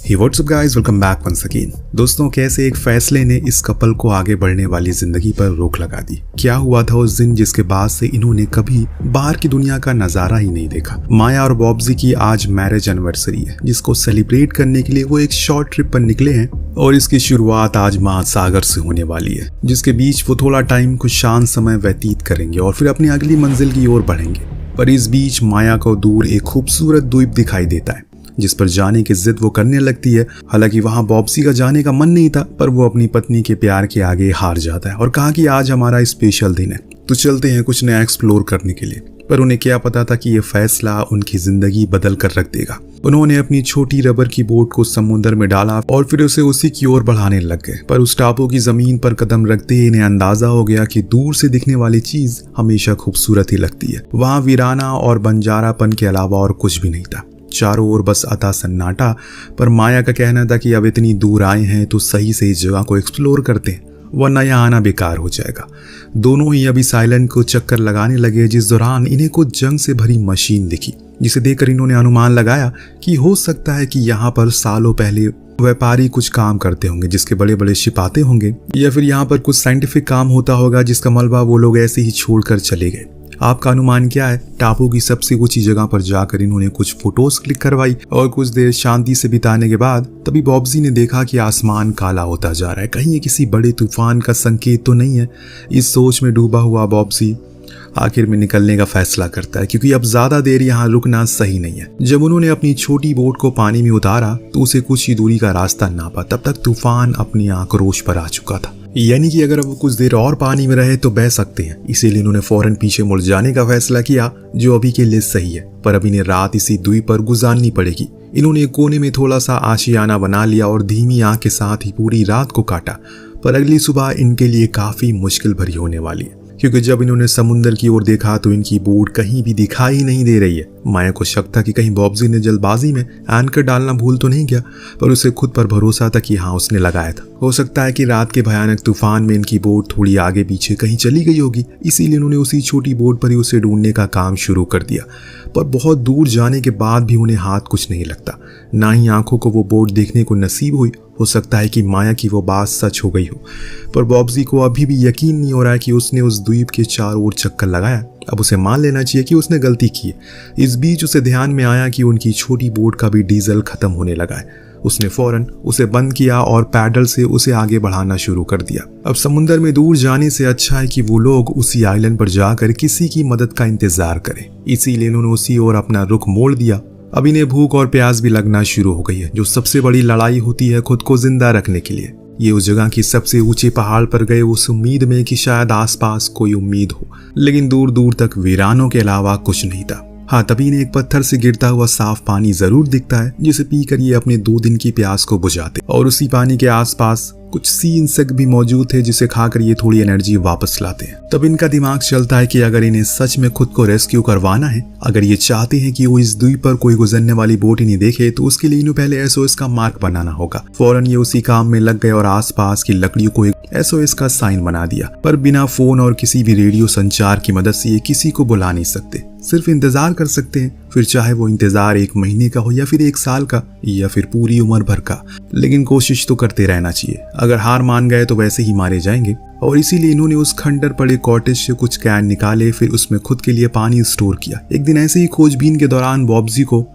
Hey, what's up guys? Welcome back once again। दोस्तों, कैसे एक फैसले ने इस कपल को आगे बढ़ने वाली जिंदगी पर रोक लगा दी। क्या हुआ था उस दिन जिसके बाद से इन्होंने कभी बाहर की दुनिया का नजारा ही नहीं देखा। माया और बॉब्जी की आज मैरिज एनिवर्सरी है, जिसको सेलिब्रेट करने के लिए वो एक शॉर्ट ट्रिप पर निकले हैं और इसकी शुरुआत आज महासागर से होने वाली है, जिसके बीच वो थोड़ा टाइम कुछ शांत समय व्यतीत करेंगे और फिर अपनी अगली मंजिल की ओर बढ़ेंगे। पर इस बीच माया को दूर एक खूबसूरत द्वीप दिखाई देता है, जिस पर जाने की जिद वो करने लगती है। हालांकि वहां बॉब्सी का जाने का मन नहीं था, पर वो अपनी पत्नी के प्यार के आगे हार जाता है और कहा कि आज हमारा स्पेशल दिन है, तो चलते हैं कुछ नया एक्सप्लोर करने के लिए। पर उन्हें क्या पता था कि ये फैसला उनकी जिंदगी बदल कर रख देगा। उन्होंने अपनी छोटी रबर की बोट को समुद्र में डाला और फिर उसे उसी की ओर बढ़ाने लग गए। पर उस टापू की जमीन पर कदम रखते ही इन्हें अंदाजा हो गया कि दूर से दिखने वाली चीज हमेशा खूबसूरत ही लगती है। वहां वीराना और बंजारापन के अलावा और कुछ भी नहीं था। चारों ओर बस अता सन्नाटा। पर माया का कहना था कि अब इतनी दूर आए हैं तो सही से इस जगह को एक्सप्लोर करते हैं, वरना यहाँ आना बेकार हो जाएगा। दोनों ही अभी साइलेंट को चक्कर लगाने लगे, जिस दौरान इन्हें कुछ जंग से भरी मशीन दिखी, जिसे देखकर इन्होंने अनुमान लगाया कि हो सकता है कि यहाँ पर सालों पहले व्यापारी कुछ काम करते होंगे, जिसके बड़े बड़े शिप आते होंगे, या फिर यहाँ पर कुछ साइंटिफिक काम होता होगा जिसका मलबा वो लोग ऐसे ही छोड़कर चले गए। आपका अनुमान क्या है? टापू की सबसे ऊंची जगह पर जाकर इन्होंने कुछ फोटोज क्लिक करवाई और कुछ देर शांति से बिताने के बाद तभी बॉब्जी ने देखा कि आसमान काला होता जा रहा है। कहीं ये किसी बड़े तूफान का संकेत तो नहीं है? इस सोच में डूबा हुआ बॉब्जी आखिर में निकलने का फैसला करता है, क्योंकि अब ज्यादा देर यहाँ रुकना सही नहीं है। जब उन्होंने अपनी छोटी बोट को पानी में उतारा तो उसे कुछ ही दूरी का रास्ता नापा, तब तक तूफान अपनी आक्रोश पर आ चुका था। यानी कि अगर वो कुछ देर और पानी में रहे तो बह सकते हैं। इसीलिए इन्होंने फौरन पीछे मुड़ जाने का फैसला किया, जो अभी के लिए सही है। पर अब इन्हें रात इसी द्वीप पर गुजारनी पड़ेगी। इन्होंने एक कोने में थोड़ा सा आशियाना बना लिया और धीमी आंख के साथ ही पूरी रात को काटा। पर अगली सुबह इनके लिए काफी मुश्किल भरी होने वाली है, क्योंकि जब इन्होंने समुद्र की ओर देखा तो इनकी बोट कहीं भी दिखाई नहीं दे रही है। माया को शक था कि कहीं बॉब्जी ने जल्दबाजी में एंकर डालना भूल तो नहीं गया, पर उसे खुद पर भरोसा था कि हाँ, उसने लगाया था। हो सकता है कि रात के भयानक तूफान में इनकी बोट थोड़ी आगे पीछे कहीं चली गई होगी, इसीलिए उन्होंने उसी छोटी बोट पर ही उसे ढूंढने का काम शुरू कर दिया। पर बहुत दूर जाने के बाद भी उन्हें हाथ कुछ नहीं लगता, ना ही आंखों को वो बोट देखने को नसीब हुई। हो सकता है कि माया की वो बात सच हो गई हो, पर बॉब्जी को अभी भी यकीन नहीं हो रहा है कि उसने उस द्वीप के चारों ओर चक्कर लगाया। अब उसे मान लेना चाहिए कि उसने गलती की है। इस बीच उसे ध्यान में आया कि उनकी छोटी बोट का भी डीजल खत्म होने लगा है। उसने फौरन उसे बंद किया और पैडल से उसे आगे बढ़ाना शुरू कर दिया। अब समुद्र में दूर जाने से अच्छा है कि वो लोग उसी आइलैंड पर जाकर किसी की मदद का इंतजार करें। इसीलिए इन्होंने उसी ओर अपना रुख मोड़ दिया। अब इन्हें भूख और प्यास भी लगना शुरू हो गई है, जो सबसे बड़ी लड़ाई होती है खुद को जिंदा रखने के लिए। ये उस जगह की सबसे ऊंचे पहाड़ पर गए उस उम्मीद में कि शायद आसपास कोई उम्मीद हो, लेकिन दूर दूर तक वीरानों के अलावा कुछ नहीं था। हाँ, तभी इन्हें एक पत्थर से गिरता हुआ साफ पानी जरूर दिखता है, जिसे पीकर ये अपने 2 दिन की प्यास को बुझाते। और उसी पानी के आसपास कुछ सी इंसेक्ट भी मौजूद थे, जिसे खाकर ये थोड़ी एनर्जी वापस लाते हैं। तब इनका दिमाग चलता है कि अगर इन्हें सच में खुद को रेस्क्यू करवाना है, अगर ये चाहते हैं कि वो इस द्वीप पर कोई गुजरने वाली बोट ही नहीं देखे, तो उसके लिए इन्हें पहले SOS का मार्क बनाना होगा। फौरन ये उसी काम में लग गए और आसपास की लकड़ियों को एक SOS का साइन बना दिया। पर बिना फोन और किसी भी रेडियो संचार की मदद से ये किसी को बुला नहीं सकते, सिर्फ इंतजार कर सकते हैं। फिर चाहे वो इंतजार 1 महीने का हो या फिर 1 साल का या फिर पूरी उम्र भर का, लेकिन कोशिश तो करते रहना चाहिए। अगर हार मान गए तो वैसे ही मारे जाएंगे। और इसीलिए इन्होंने उस खंडर पड़े कॉटेज से कुछ कैन निकाले, फिर उसमें खुद के लिए पानी स्टोर किया। एक दिन ऐसे ही खोजबीन के दौरान बॉब्जी को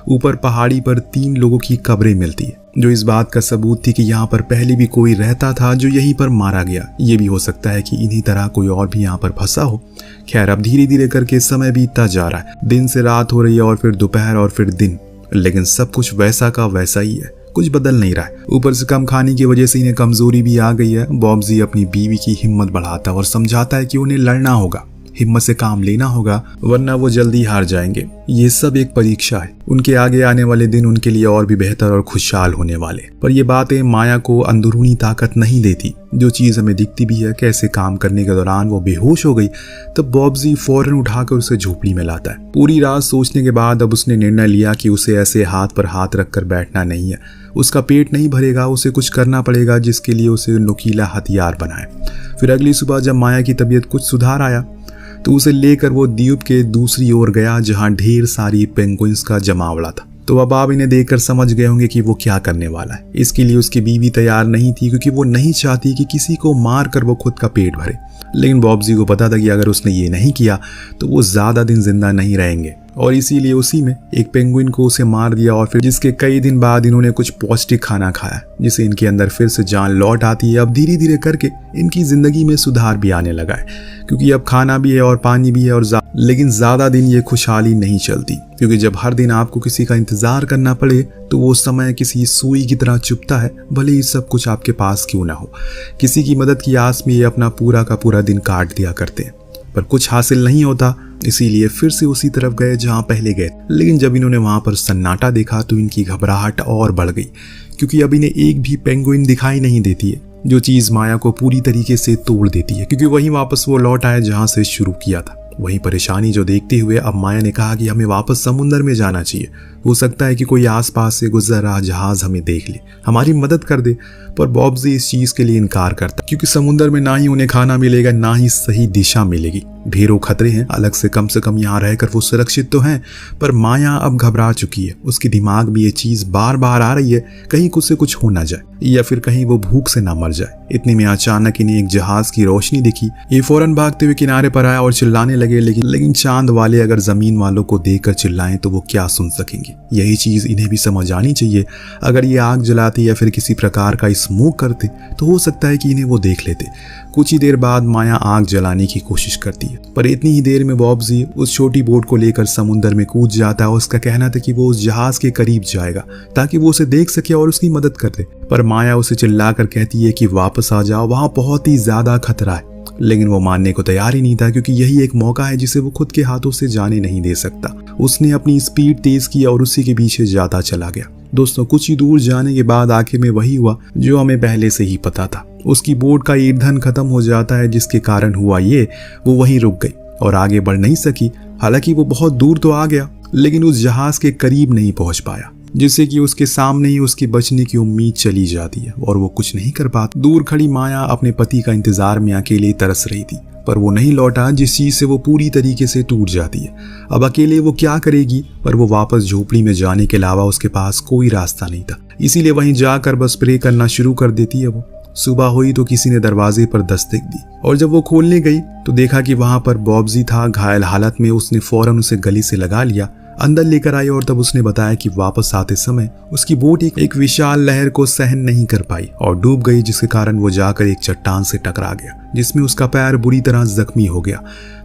ऊपर पहाड़ी पर 3 लोगों की कब्रें मिलती है, जो इस बात का सबूत थी कि यहाँ पर पहले भी कोई रहता था जो यहीं पर मारा गया। ये भी हो सकता है कि इन्हीं तरह कोई और भी यहाँ पर फंसा हो। खैर, अब धीरे धीरे करके समय बीतता जा रहा है। दिन से रात हो रही है और फिर दोपहर और फिर दिन, लेकिन सब कुछ वैसा का वैसा ही है, कुछ बदल नहीं रहा है। ऊपर से कम खाने की वजह से इन्हें कमजोरी भी आ गई है। बॉब्जी अपनी बीवी की हिम्मत बढ़ाता और समझाता है कि उन्हें लड़ना होगा, हिम्मत से काम लेना होगा, वरना वो जल्दी हार जाएंगे। ये सब एक परीक्षा है। उनके आगे आने वाले दिन उनके लिए और भी बेहतर और खुशहाल होने वाले। पर ये बातें माया को अंदरूनी ताकत नहीं देती। जो चीज हमें दिखती भी है, कैसे काम करने के दौरान वो बेहोश हो गई, तब बॉब्जी फौरन उठाकर उसे झोपड़ी में लाता है। पूरी रात सोचने के बाद अब उसने निर्णय लिया कि उसे ऐसे हाथ पर हाथ रखकर बैठना नहीं है। उसका पेट नहीं भरेगा, उसे कुछ करना पड़ेगा जिसके लिए उसे नुकीला हथियार बनाए। फिर अगली सुबह जब माया की तबीयत कुछ सुधार आया तो उसे लेकर वो द्वीप के दूसरी ओर गया, जहां ढेर सारी पेंगुइन्स का जमावड़ा था। तो अब आप इन्हें देखकर समझ गए होंगे कि वो क्या करने वाला है। इसके लिए उसकी बीवी तैयार नहीं थी, क्योंकि वो नहीं चाहती कि किसी को मार कर वो खुद का पेट भरे। लेकिन बॉब्जी को पता था कि अगर उसने ये नहीं किया तो वो ज्यादा दिन जिंदा नहीं रहेंगे, और इसीलिए उसी में एक पेंगुइन को उसे मार दिया। और फिर जिसके कई दिन बाद इन्होंने कुछ पौष्टिक खाना खाया, जिससे इनके अंदर फिर से जान लौट आती है। अब धीरे धीरे करके इनकी जिंदगी में सुधार भी आने लगा है, क्योंकि अब खाना भी है और पानी भी है। और लेकिन ज्यादा दिन ये खुशहाली नहीं चलती, क्योंकि जब हर दिन आपको किसी का इंतजार करना पड़े तो वो समय किसी सुई की तरह चुभता है, भले ही सब कुछ आपके पास क्यों ना हो। किसी की मदद की आस में ये अपना पूरा का पूरा दिन काट दिया करते हैं, पर कुछ हासिल नहीं होता। इसीलिए फिर से उसी तरफ गए जहां पहले गए। लेकिन जब इन्होंने वहां पर सन्नाटा देखा तो इनकी घबराहट और बढ़ गई, क्योंकि अब इन्हें एक भी पेंगुइन दिखाई नहीं देती है, जो चीज माया को पूरी तरीके से तोड़ देती है। क्योंकि वहीं वापस वो लौट आए जहां से शुरू किया था। वही परेशानी जो देखते हुए अब माया ने कहा कि हमें वापस समुद्र में जाना चाहिए। हो सकता है कि कोई आसपास से गुजर रहा जहाज हमें देख ले, हमारी मदद कर दे। पर बॉब्जी इस चीज के लिए इनकार करता, क्योंकि समुद्र में ना ही उन्हें खाना मिलेगा, ना ही सही दिशा मिलेगी। ढेरों खतरे हैं, अलग से कम यहाँ रहकर वो सुरक्षित तो हैं, पर माया अब घबरा चुकी है। उसके दिमाग में ये चीज बार बार आ रही है, कहीं उससे कुछ हो ना जाए, या फिर कहीं वो भूख से ना मर जाए। इतने में अचानक इन्हें एक जहाज की रोशनी दिखी। ये फौरन भागते हुए किनारे पर आया और चिल्लाने लगे। लेकिन चांद वाले अगर जमीन वालों को देखकर चिल्लाएं तो वो क्या सुन सकेंगे। यही चीज इन्हें भी समझ आनी चाहिए। अगर ये आग जलाते या फिर किसी प्रकार का स्मोक करते तो हो सकता है कि इन्हें वो देख लेते। कुछ ही देर बाद माया आग जलाने की कोशिश करती है, पर इतनी ही देर में बॉब्जी उस छोटी बोट को लेकर समुद्र में कूद जाता है। उसका कहना था कि वो उस जहाज के करीब जाएगा ताकि वो उसे देख सके और उसकी मदद कर दे। पर माया उसे चिल्लाकर कहती है कि वापस आ जाओ, वहां बहुत ही ज्यादा खतरा है। लेकिन वो मानने को तैयार ही नहीं था, क्योंकि यही एक मौका है जिसे वो खुद के हाथों से जाने नहीं दे सकता। उसने अपनी स्पीड तेज की और उसी के पीछे जाता चला गया। दोस्तों, कुछ ही दूर जाने के बाद आखिर में वही हुआ जो हमें पहले से ही पता था। उसकी बोट का ईंधन खत्म हो जाता है, जिसके कारण हुआ ये वो वहीं रुक गई और आगे बढ़ नहीं सकी। हालांकि वो बहुत दूर तो आ गया, लेकिन उस जहाज के करीब नहीं पहुंच पाया, जिससे कि उसके सामने ही उसके बचने की उम्मीद चली जाती है और वो कुछ नहीं कर पाती। दूर खड़ी माया अपने पति का इंतजार में अकेले तरस रही थी, पर वो नहीं लौटा, जिस चीज से वो पूरी तरीके से टूट जाती है। अब अकेले वो क्या करेगी, पर वो वापस झोपड़ी में जाने के अलावा उसके पास कोई रास्ता नहीं था। इसीलिए वहीं जाकर बस प्रे करना शुरू कर देती है वो। सुबह हुई तो किसी ने दरवाजे पर दस्तक दी, और जब वो खोलने गई तो देखा कि वहां पर बॉब्जी था घायल हालत में। उसने फौरन उसे गली से लगा लिया, अंदर लेकर आई, और तब उसने बताया कि वापस आते समय उसकी बोट एक विशाल लहर को सहन नहीं कर पाई और डूब गई, जिसके कारण वो जाकर एक चट्टान से टकरा गया, जिसमें उसका पैर बुरी तरह जख्मी हो गया।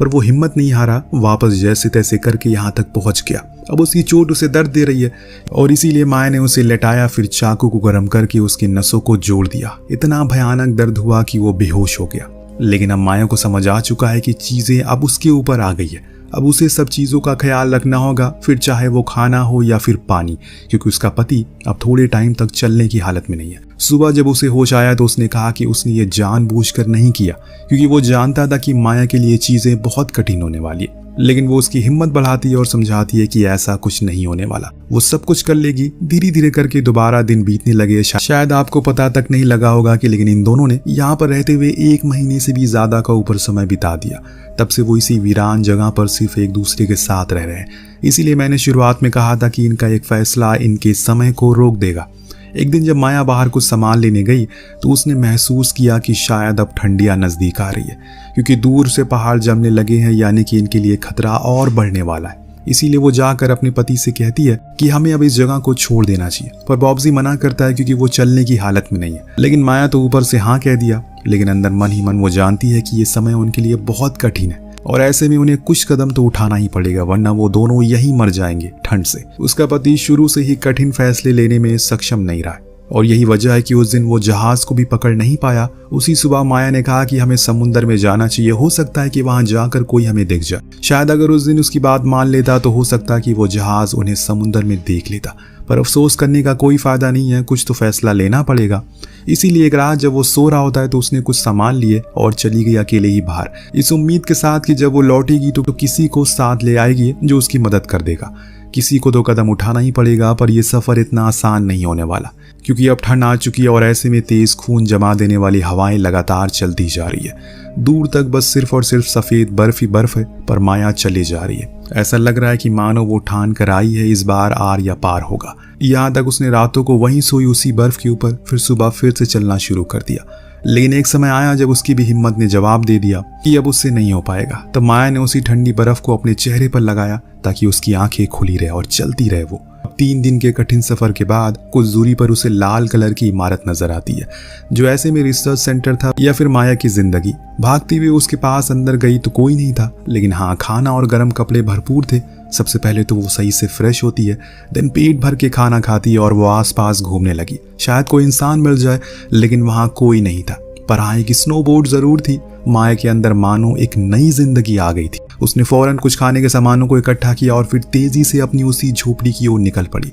पर वो हिम्मत नहीं हारा, वापस जैसे तैसे करके यहाँ तक पहुंच गया। अब उसकी चोट उसे दर्द दे रही है, और इसीलिए माया ने उसे लेटाया, फिर चाकू को गर्म करके उसकी नसों को जोड़ दिया। इतना भयानक दर्द हुआ कि वो बेहोश हो गया। लेकिन अब माया को समझ आ चुका है कि चीजें अब उसके ऊपर आ गई है। अब उसे सब चीजों का ख्याल रखना होगा, फिर चाहे वो खाना हो या फिर पानी, क्योंकि उसका पति अब थोड़े टाइम तक चलने की हालत में नहीं है। सुबह जब उसे होश आया तो उसने कहा कि उसने ये जानबूझकर नहीं किया, क्योंकि वो जानता था कि माया के लिए चीजें बहुत कठिन होने वाली है। लेकिन वो उसकी हिम्मत बढ़ाती है और समझाती है कि ऐसा कुछ नहीं होने वाला, वो सब कुछ कर लेगी। धीरे धीरे करके दोबारा दिन बीतने लगे। शायद आपको पता तक नहीं लगा होगा कि लेकिन इन दोनों ने यहाँ पर रहते हुए 1 महीने से भी ज्यादा का ऊपर समय बिता दिया। तब से वो इसी वीरान जगह पर सिर्फ एक दूसरे के साथ रह रहे हैं। इसीलिए मैंने शुरुआत में कहा था कि इनका एक फैसला इनके समय को रोक देगा। एक दिन जब माया बाहर कुछ सामान लेने गई तो उसने महसूस किया कि शायद अब ठंडियां नजदीक आ रही है, क्योंकि दूर से पहाड़ जमने लगे हैं, यानी कि इनके लिए खतरा और बढ़ने वाला है। इसीलिए वो जाकर अपने पति से कहती है कि हमें अब इस जगह को छोड़ देना चाहिए, पर बॉब्जी मना करता है क्योंकि वो चलने की हालत में नहीं है। लेकिन माया तो ऊपर से हाँ कह दिया, लेकिन अंदर मन ही मन वो जानती है कि ये समय उनके लिए बहुत कठिन है और ऐसे में उन्हें कुछ कदम तो उठाना ही पड़ेगा, वरना वो दोनों यही मर जाएंगे ठंड से। उसका पति शुरू से ही कठिन फैसले लेने में सक्षम नहीं रहा और यही वजह है कि उस दिन वो जहाज को भी पकड़ नहीं पाया। उसी सुबह माया ने कहा कि हमें समुद्र में जाना चाहिए, हो सकता है कि वहां जाकर कोई हमें दिख जाए। शायद अगर उस दिन उसकी बात मान लेता तो हो सकता कि वो जहाज उन्हें समुद्र में देख लेता, पर अफसोस करने का कोई फायदा नहीं है, कुछ तो फैसला लेना पड़ेगा। इसीलिए एक रात जब वो सो रहा होता है तो उसने कुछ सामान लिए और चली गई अकेले ही बाहर, इस उम्मीद के साथ कि जब वो लौटेगी तो किसी को साथ ले आएगी जो उसकी मदद कर देगा। किसी को तो कदम उठाना ही पड़ेगा, पर यह सफर इतना आसान नहीं होने वाला, क्योंकि अब ठंड आ चुकी है और ऐसे में तेज खून जमा देने वाली हवाएं लगातार चलती जा रही है। दूर तक बस सिर्फ और सिर्फ सफेद बर्फ ही बर्फ है, पर माया चली जा रही है। ऐसा लग रहा है कि मानो वो ठान कर आई है इस बार आर या पार होगा। यहाँ तक उसने रातों को वहीं सोई उसी बर्फ के ऊपर, फिर सुबह फिर से चलना शुरू कर दिया। लेकिन एक समय आया जब उसकी भी हिम्मत ने जवाब दे दिया कि अब उससे नहीं हो पाएगा। तब माया ने उसी ठंडी बर्फ को अपने चेहरे पर लगाया ताकि उसकी आंखें खुली रहे और चलती रहे। वो 3 दिन के कठिन सफर के बाद कुछ दूरी पर उसे लाल कलर की इमारत नजर आती है, जो ऐसे में रिसर्च सेंटर था या फिर माया की जिंदगी। भागती हुई उसके पास अंदर गई तो कोई नहीं था, लेकिन हाँ, खाना और गर्म कपड़े भरपूर थे। सबसे पहले तो वो सही से फ्रेश होती है, देन पेट भर के खाना खाती है और वो आसपास घूमने लगी। शायद कोई इंसान मिल जाए, लेकिन वहां कोई नहीं था। पर हाँ, एक स्नोबोर्ड जरूर थी। माया के अंदर मानो एक नई जिंदगी आ गई थी। उसने फौरन कुछ खाने के सामानों को इकट्ठा किया और फिर तेजी से अपनी उसी झोपड़ी की ओर निकल पड़ी।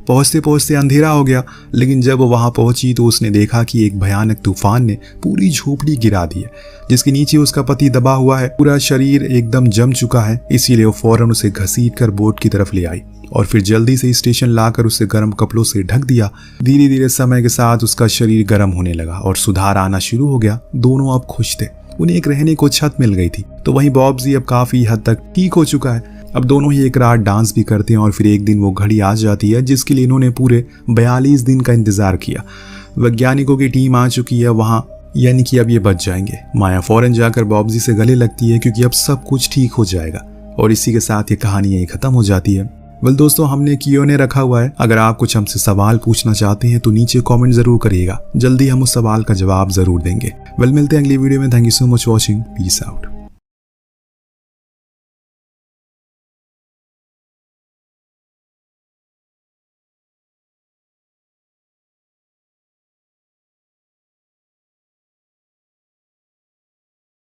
पहुंचते पहुंचते अंधेरा हो गया, लेकिन जब वो वहां पहुंची तो उसने देखा कि एक भयानक तूफान ने पूरी झोपड़ी गिरा दी है, जिसके नीचे उसका पति दबा हुआ है। पूरा शरीर एकदम जम चुका है, इसीलिए वो फौरन उसे घसीट कर बोट की तरफ ले आई और फिर जल्दी से स्टेशन लाकर उसे गर्म कपड़ों से ढक दिया। धीरे धीरे समय के साथ उसका शरीर गर्म होने लगा और सुधार आना शुरू हो गया। दोनों अब खुश थे। उन्हें एक रहने को छत मिल गई थी, तो वहीं बॉब्जी अब काफी हद तक ठीक हो चुका है। अब दोनों ही एक रात डांस भी करते हैं और फिर एक दिन वो घड़ी आ जाती है जिसके लिए इन्होंने पूरे 42 दिन का इंतजार किया। वैज्ञानिकों की टीम आ चुकी है वहां, यानी कि अब ये बच जाएंगे। माया फौरन जाकर बॉब्जी से गले लगती है क्योंकि अब सब कुछ ठीक हो जाएगा और इसी के साथ ये कहानी यही खत्म हो जाती है। वेल दोस्तों, हमने Q&A रखा हुआ है। अगर आप कुछ हमसे सवाल पूछना चाहते हैं तो नीचे कमेंट जरूर करिएगा, जल्दी हम उस सवाल का जवाब जरूर देंगे। वेल मिलते हैं अगली वीडियो में। Thank you so much watching. Peace out.